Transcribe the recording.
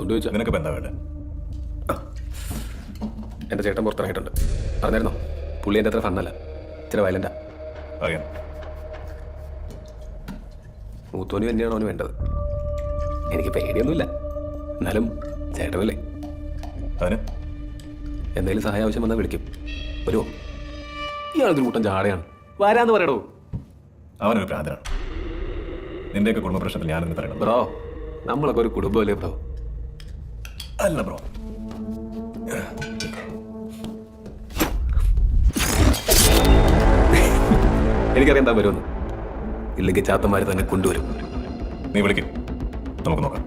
നിനക്ക് എന്താ വേണ്ടത്? എൻ്റെ ചേട്ടൻ പുറത്തിറങ്ങിയിട്ടുണ്ട്. പറഞ്ഞായിരുന്നോ? പുള്ളി എൻ്റെ അത്ര ഫണ്ണല്ല, ഇച്ചിരി വയലൻ്റാ. അറിയാം. മൂത്തോന് തന്നെയാണോ അവന് വേണ്ടത്? എനിക്ക് പേടിയൊന്നുമില്ല, എന്നാലും ചേട്ടനല്ലേ. അതിന് എന്തെങ്കിലും സഹായം ആവശ്യം വന്നാൽ വിളിക്കും. വരുമോ? ഇയാളൊരു കൂട്ടം ജാടയാണ്, വരാന്ന് പറയടോ. അവനൊരു ഭ്രാന്തനാണ്. നിന്റെയൊക്കെ കുടുംബ പ്രശ്നത്തിൽ ഞാനെന്ന് പറയണം. ബ്രോ, നമ്മളൊക്കെ ഒരു കുടുംബമല്ലേ ബ്രോ? അല്ല ബ്രോ, എനിക്കറിയാം എന്താ വരുമെന്ന്. ഇല്ലെങ്കിൽ ചാത്തന്മാർ തന്നെ കൊണ്ടുവരും. നീ വിളിക്കും, നമുക്ക് നോക്കാം.